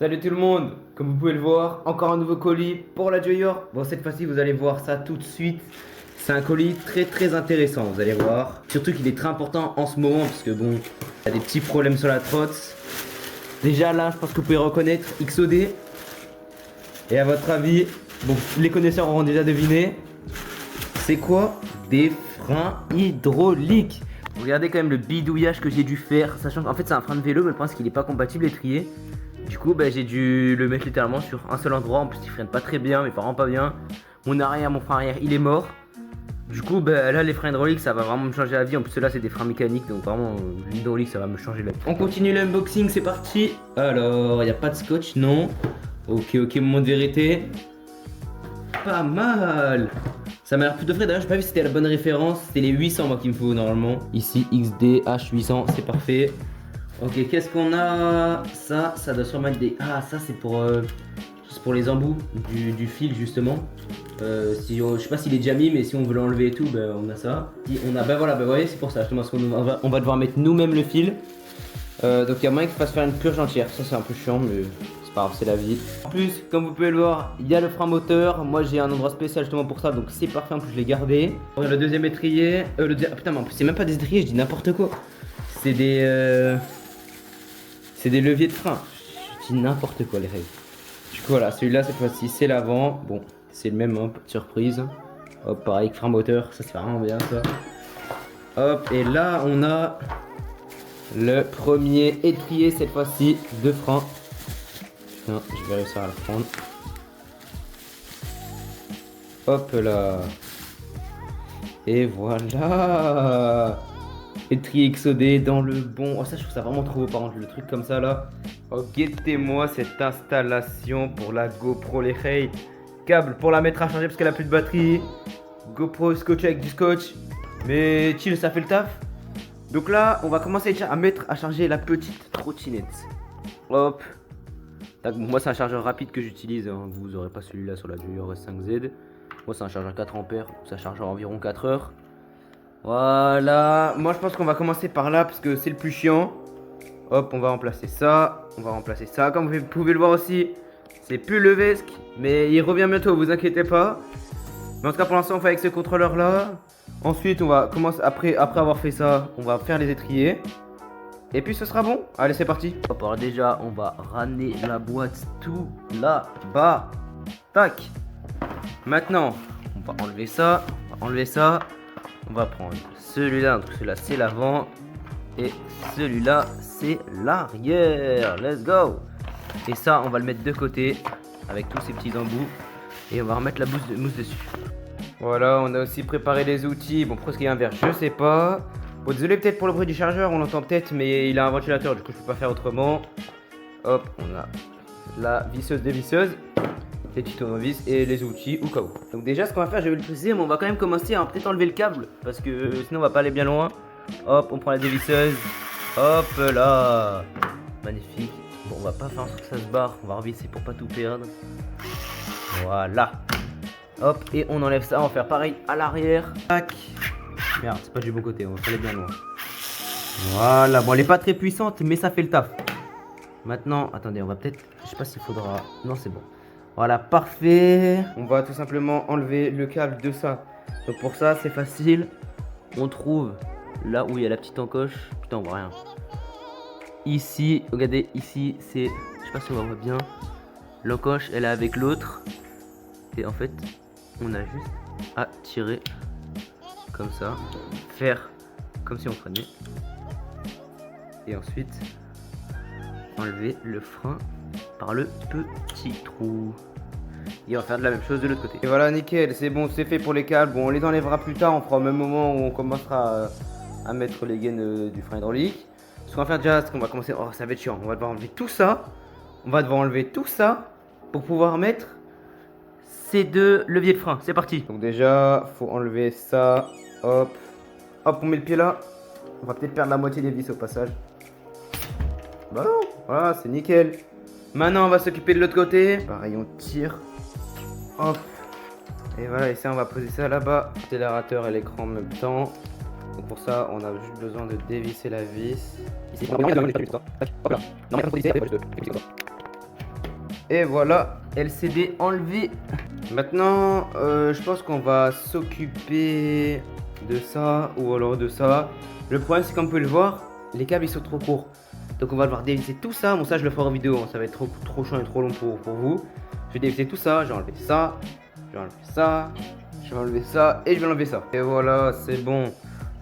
Salut tout le monde, comme vous pouvez le voir, encore un nouveau colis pour la Joyor. Bon, cette fois-ci vous allez voir ça tout de suite. C'est un colis très intéressant, vous allez voir. Surtout qu'il est très important en ce moment parce que bon, il y a des petits problèmes sur la trotte. Déjà là, je pense que vous pouvez reconnaître XOD. Et à votre avis, bon, les connaisseurs auront déjà deviné. C'est quoi? Des freins hydrauliques. Regardez quand même le bidouillage que j'ai dû faire, sachant qu'en fait c'est un frein de vélo, mais le problème c'est qu'il n'est pas compatible étrier. Du coup j'ai dû le mettre littéralement sur un seul endroit. En plus il freine pas très bien, mais vraiment pas bien. Mon frein arrière il est mort. Du coup là les freins hydrauliques ça va vraiment me changer la vie. En plus là c'est des freins mécaniques, donc vraiment l'hydraulique ça va me changer la vie. On continue l'unboxing, c'est parti. Alors il n'y a pas de scotch, non. Ok, moment de vérité. Pas mal. Ça m'a l'air plutôt frais, d'ailleurs j'ai pas vu si c'était la bonne référence. C'était les 800 moi qu'il me faut normalement. Ici XD H800, c'est parfait. Ok, qu'est-ce qu'on a? Ça doit sûrement être des... Ah, ça c'est pour les embouts du fil justement. Si je sais pas s'il est déjà mis, mais si on veut l'enlever et tout, on a ça. Si on a, voilà, vous voyez, c'est pour ça justement, parce on va devoir mettre nous-mêmes le fil. Donc il y a moyen qu'il fasse faire une purge entière. Ça c'est un peu chiant, mais c'est pas grave, c'est la vie. En plus, comme vous pouvez le voir, il y a le frein moteur. Moi j'ai un endroit spécial justement pour ça, donc c'est parfait. En plus je l'ai gardé. Le deuxième étrier, ah, putain, mais en plus c'est même pas des étriers, je dis n'importe quoi. C'est des leviers de frein. Je dis n'importe quoi les règles. Du coup voilà, celui-là cette fois-ci c'est l'avant. Bon, c'est le même, hein, pas de surprise. Hop, pareil, frein moteur, ça c'est vraiment bien ça. Hop, et là on a le premier étrier cette fois-ci de frein. Putain, je vais réussir à le prendre. Hop là. Et voilà. Étrier XOD dans le bon. Oh, ça je trouve ça vraiment trop beau par contre, le truc comme ça là. Oh, guettez-moi cette installation pour la GoPro les reilles. Câble pour la mettre à charger parce qu'elle a plus de batterie. GoPro scotché avec du scotch. Mais chill, ça fait le taf. Donc là, on va commencer à mettre à charger la petite trottinette. Hop. Moi, c'est un chargeur rapide que j'utilise. Hein. Vous n'aurez pas celui-là sur la Joyor S5Z. Moi, c'est un chargeur 4 ampères. Ça charge environ 4 heures. Voilà. Moi, je pense qu'on va commencer par là parce que c'est le plus chiant. Hop, on va remplacer ça. On va remplacer ça. Comme vous pouvez le voir aussi, c'est plus le VESC. Mais il revient bientôt, vous inquiétez pas. Mais en tout cas, pour l'instant, on fait avec ce contrôleur-là. Ensuite, on va commencer, après avoir fait ça, on va faire les étriers. Et puis ce sera bon. Allez, c'est parti. Hop, alors déjà, on va ramener la boîte tout là-bas. Tac. Maintenant, on va enlever ça. On va enlever ça. On va prendre celui-là. Donc celui-là, c'est l'avant. Et celui-là, c'est l'arrière. Let's go. Et ça, on va le mettre de côté avec tous ces petits embouts. Et on va remettre la mousse dessus. Voilà, on a aussi préparé les outils. Bon, pourquoi est-ce qu'il y a un verre? Je sais pas. Bon, désolé peut-être pour le bruit du chargeur, on l'entend peut-être, mais il a un ventilateur, du coup je peux pas faire autrement. Hop, on a la visseuse dévisseuse, les petits tournevis et les outils au cas où. Donc déjà, ce qu'on va faire, je vais le préciser, mais on va quand même commencer à peut-être enlever le câble, parce que sinon on va pas aller bien loin. Hop, on prend la dévisseuse. Hop là. Magnifique. Bon, on va pas faire en sorte que ça se barre, on va revisser pour pas tout perdre. Voilà. Hop, et on enlève ça, on va faire pareil à l'arrière. Tac. Merde, c'est pas du bon côté, on va aller bien loin. Voilà, bon elle est pas très puissante, mais ça fait le taf. Maintenant, attendez, on va peut-être... Je sais pas s'il faudra... Non, c'est bon. Voilà, parfait. On va tout simplement enlever le câble de ça. Donc pour ça, c'est facile. On trouve là où il y a la petite encoche. Putain, on voit rien. Ici, regardez, ici, c'est... Je sais pas si on voit bien. L'encoche, elle est avec l'autre. Et en fait, on a juste à tirer comme ça, faire comme si on freinait, et ensuite enlever le frein par le petit trou. Et on va faire de la même chose de l'autre côté. Et voilà, nickel, c'est bon, c'est fait pour les câbles. Bon, on les enlèvera plus tard, on fera au même moment où on commencera à mettre les gaines du frein hydraulique. Ce qu'on va faire déjà, c'est qu'on va commencer... Oh, ça va être chiant, on va devoir enlever tout ça. On va devoir enlever tout ça pour pouvoir mettre ces deux leviers de frein. C'est parti. Donc déjà, faut enlever ça. Hop. Hop, on met le pied là. On va peut-être perdre la moitié des vis au passage. Bah non, voilà, c'est nickel. Maintenant, on va s'occuper de l'autre côté. Pareil, on tire. Hop. Et voilà, et ça, on va poser ça là-bas. Accélérateur et l'écran en même temps. Donc pour ça, on a juste besoin de dévisser la vis. Ici. Et voilà, LCD enlevé. Maintenant, je pense qu'on va s'occuper de ça ou alors de ça. Le problème, c'est comme vous pouvez le voir, les câbles ils sont trop courts. Donc on va devoir dévisser tout ça. Bon, ça je le ferai en vidéo, hein. Ça va être trop chiant et trop long pour vous. Je vais dévisser tout ça, j'ai enlevé ça, j'ai enlevé ça, je vais enlever ça et je vais enlever ça. Et voilà, c'est bon.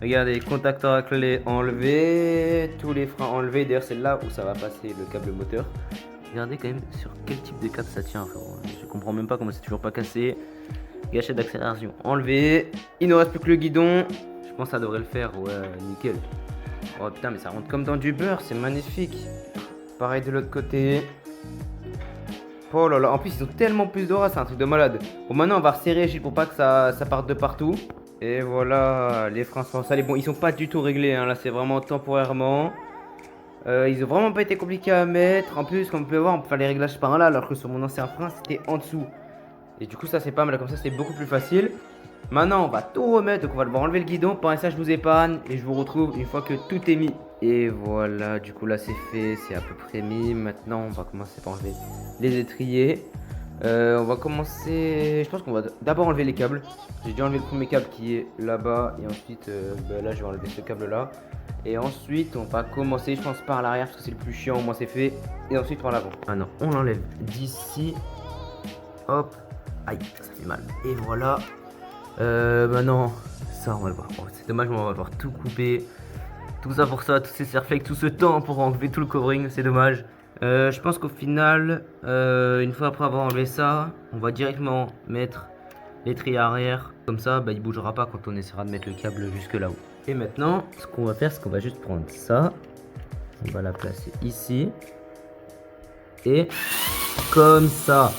Regardez, contacteur à clé enlevé, tous les freins enlevés. D'ailleurs, c'est là où ça va passer le câble moteur. Regardez quand même sur quel type de câble ça tient. Je comprends même pas comment c'est toujours pas cassé. Gâchette d'accélération enlevé. Il ne reste plus que le guidon. Je pense que ça devrait le faire, ouais, nickel. Oh putain, mais ça rentre comme dans du beurre, c'est magnifique. Pareil de l'autre côté. Oh là là, en plus ils ont tellement plus d'aura, c'est un truc de malade. Bon, maintenant on va resserrer pour pas que ça parte de partout. Et voilà, les freins sont installés. Bon, ils sont pas du tout réglés, hein. Là c'est vraiment temporairement. Ils ont vraiment pas été compliqués à mettre. En plus, comme vous pouvez voir, on peut faire les réglages par là, alors que sur mon ancien frein c'était en dessous. Et du coup ça c'est pas mal, comme ça c'est beaucoup plus facile. Maintenant on va tout remettre, donc on va devoir enlever le guidon. Pendant ça je vous épargne et je vous retrouve une fois que tout est mis. Et voilà, du coup là c'est fait, c'est à peu près mis. Maintenant on va commencer par enlever les étriers. On va commencer, je pense qu'on va d'abord enlever les câbles. J'ai déjà enlevé le premier câble qui est là-bas. Et ensuite là je vais enlever ce câble là. Et ensuite on va commencer, je pense, par l'arrière parce que c'est le plus chiant, au moins c'est fait. Et ensuite par l'avant. Maintenant on l'enlève d'ici. Hop. Aïe, ça fait mal. Et voilà. Maintenant ça on va le voir. Oh, c'est dommage mais on va devoir tout couper. Tout ça pour ça, tous ces serre-flex, tout ce temps pour enlever tout le covering, c'est dommage. Je pense qu'au final, une fois après avoir enlevé ça, on va directement mettre l'étrier arrière. Comme ça, bah, il bougera pas quand on essaiera de mettre le câble jusque là-haut. Et maintenant, ce qu'on va faire, c'est qu'on va juste prendre ça. On va la placer ici. Et comme ça.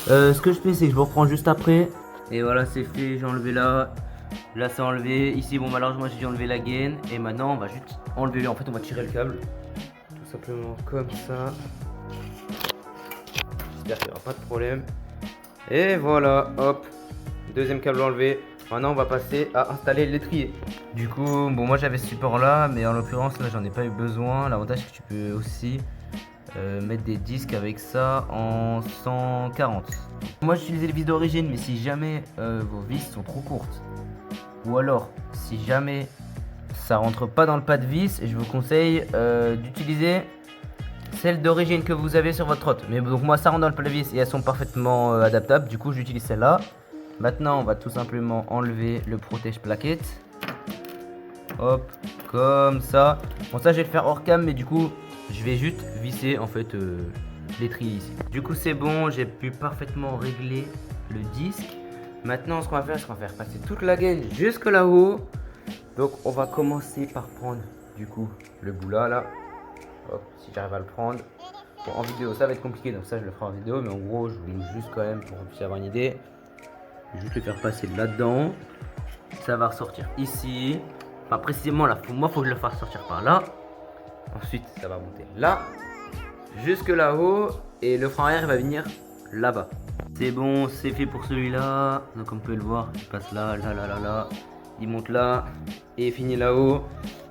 Ce que je fais, c'est que je vous reprends juste après. Et voilà, c'est fait, j'ai enlevé là. Là c'est enlevé, ici bon malheureusement j'ai dû enlever la gaine. Et maintenant on va juste enlever, en fait on va tirer le câble. Tout simplement comme ça. J'espère qu'il n'y aura pas de problème. Et voilà, hop. Deuxième câble enlevé. Maintenant on va passer à installer l'étrier. Du coup, bon moi j'avais ce support là, mais en l'occurrence là j'en ai pas eu besoin. L'avantage c'est que tu peux aussi mettre des disques avec ça en 140. Moi j'utilisais les vis d'origine, mais si jamais vos vis sont trop courtes, ou alors si jamais ça rentre pas dans le pas de vis, je vous conseille d'utiliser celle d'origine que vous avez sur votre trotte. Mais donc moi ça rentre dans le pas de vis et elles sont parfaitement adaptables, du coup j'utilise celle-là. Maintenant on va tout simplement enlever le protège plaquette. Hop, comme ça. Bon ça je vais le faire hors cam, mais du coup je vais juste visser en fait l'étrier ici. Du coup c'est bon, j'ai pu parfaitement régler le disque. Maintenant ce qu'on va faire, c'est qu'on va faire passer toute la gaine jusque là-haut. Donc on va commencer par prendre du coup le bout là. Hop, si j'arrive à le prendre. Bon, en vidéo ça va être compliqué, donc ça je le ferai en vidéo. Mais en gros je vous montre juste quand même pour que vous puissiez avoir une idée. Je vais juste le faire passer là-dedans. Ça va ressortir ici. Enfin précisément là, moi faut que je le fasse sortir par là. Ensuite ça va monter là, jusque là-haut. Et le frein arrière va venir là-bas. C'est bon, c'est fait pour celui-là. Donc comme vous pouvez le voir, il passe là. Il monte là et finit là-haut.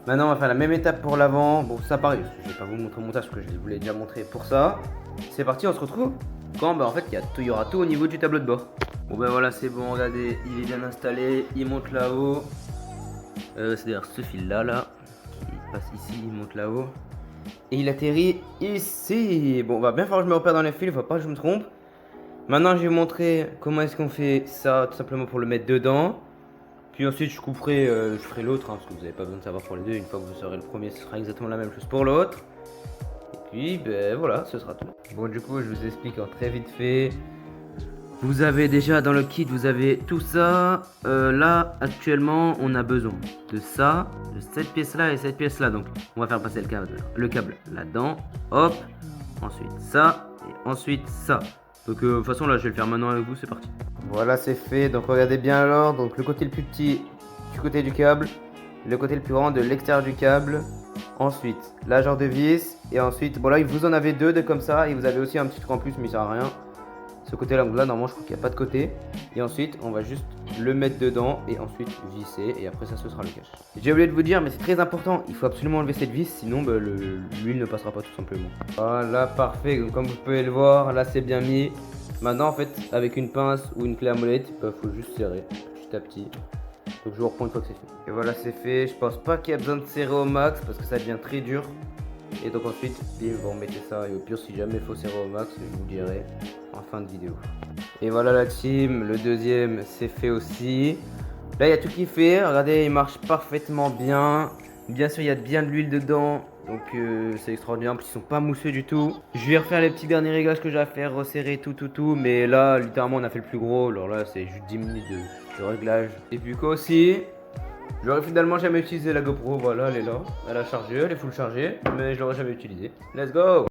Maintenant on va faire la même étape pour l'avant. Bon ça pareil, je vais pas vous montrer le montage parce que je vous l'ai déjà montré pour ça. C'est parti, on se retrouve quand en fait il y aura tout au niveau du tableau de bord. Bon ben voilà, c'est bon, regardez, il est bien installé. Il monte là-haut. C'est d'ailleurs ce fil là. Il passe ici, il monte là-haut. Et il atterrit ici. Bon, va bien falloir que je me repère dans les fils, il faut pas que je me trompe. Maintenant, je vais vous montrer comment est-ce qu'on fait ça, tout simplement pour le mettre dedans. Puis ensuite, je couperai, je ferai l'autre, hein, parce que vous n'avez pas besoin de savoir pour les deux. Une fois que vous saurez le premier, ce sera exactement la même chose pour l'autre. Et puis, ben voilà, ce sera tout. Bon, du coup, je vous explique en très vite fait. Vous avez déjà dans le kit, vous avez tout ça. Là, actuellement, on a besoin de ça, de cette pièce-là et cette pièce-là. Donc, on va faire passer le câble là-dedans. Hop. Ensuite, ça. Et ensuite, ça. Donc, de toute façon, là, je vais le faire maintenant avec vous. C'est parti. Voilà, c'est fait. Donc, regardez bien alors. Donc, le côté le plus petit du côté du câble. Le côté le plus grand de l'extérieur du câble. Ensuite, la genre de vis. Et ensuite, bon là, vous en avez deux de comme ça. Et vous avez aussi un petit truc en plus, mais ça sert à rien. ce côté-là. Donc là, normalement, je crois qu'il n'y a pas de côté. Et ensuite, on va juste le mettre dedans et ensuite visser. Et après, ça, ce sera le cache. J'ai oublié de vous dire, mais c'est très important. Il faut absolument enlever cette vis, sinon bah, l'huile ne passera pas tout simplement. Voilà, parfait. Donc, comme vous pouvez le voir, là, c'est bien mis. Maintenant, en fait, avec une pince ou une clé à molette, il faut juste serrer petit à petit. Donc, je vous reprends une fois que c'est fait. Et voilà, c'est fait. Je pense pas qu'il y a besoin de serrer au max parce que ça devient très dur. Et donc ensuite, bim, vous remettez ça. Et au pire, si jamais il faut serrer au max, je vous dirai en fin de vidéo. Et voilà la team, le deuxième c'est fait aussi. Là, il y a tout qui fait. Regardez, il marche parfaitement bien. Bien sûr, il y a bien de l'huile dedans. Donc c'est extraordinaire, parce qu'ils sont pas mousseux du tout. Je vais refaire les petits derniers réglages que j'ai à faire, resserrer tout. Mais là, littéralement, on a fait le plus gros. Alors là, c'est juste 10 minutes de réglage. Et puis quoi aussi, j'aurais finalement jamais utilisé la GoPro, voilà, elle est là. Elle a chargé, elle est full chargée, mais je l'aurais jamais utilisée. Let's go!